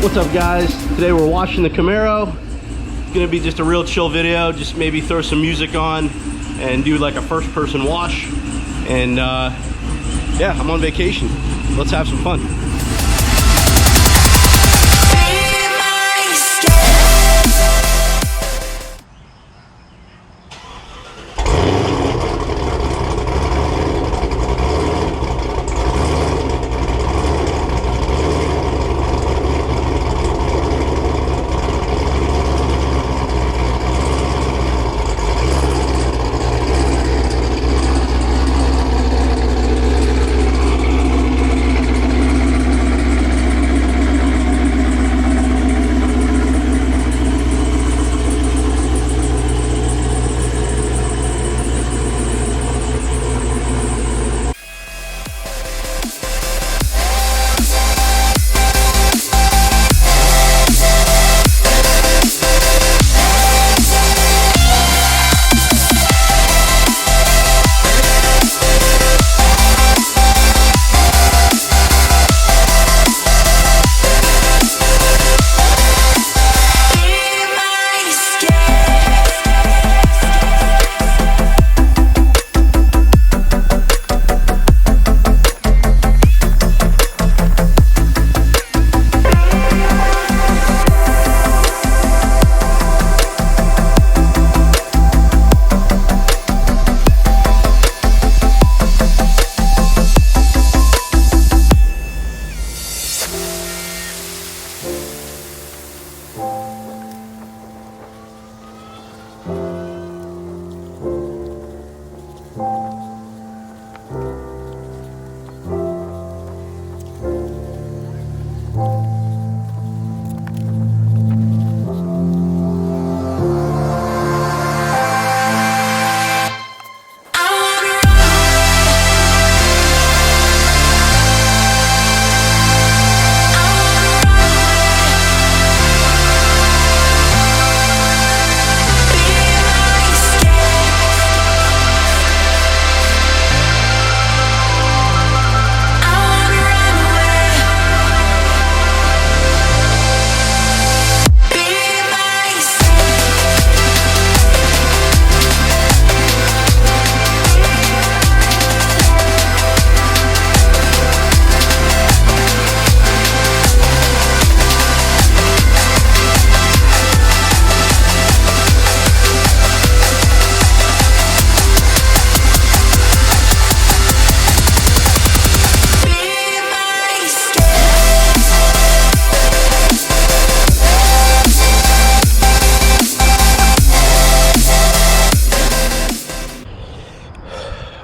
What's up, guys? Today we're washing the Camaro. It's gonna be just a real chill video, just maybe throw some music on and do like a first person wash. And yeah, I'm on vacation. Let's have some fun.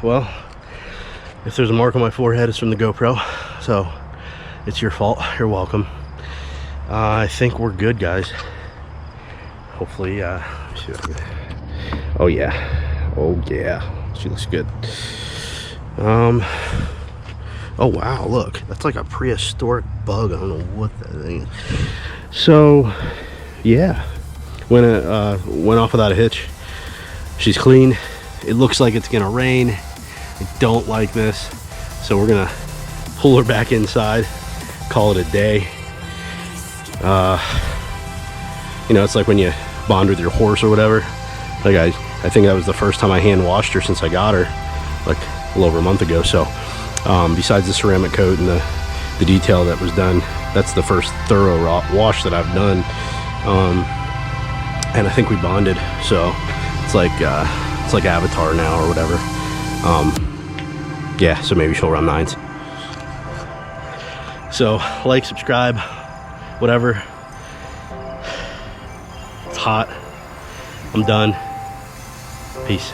Well, if there's a mark on my forehead, it's from the GoPro, so it's your fault. You're welcome. I think we're good, guys. Hopefully, oh yeah, she looks good. Oh wow, look, that's like a prehistoric bug. I don't know what that thing is. So yeah, went off without a hitch. She's clean. It looks like it's gonna rain. I don't like this, so we're gonna pull her back inside, call it a day. You know, it's like when you bond with your horse or whatever. Like I think that was the first time I hand washed her since I got her, like a little over a month ago. So besides the ceramic coat and the detail that was done, that's the first thorough wash that I've done. And I think we bonded, so it's like Avatar now or whatever. Yeah, so maybe she'll run 9s. So like, subscribe, whatever. It's hot. I'm done. Peace.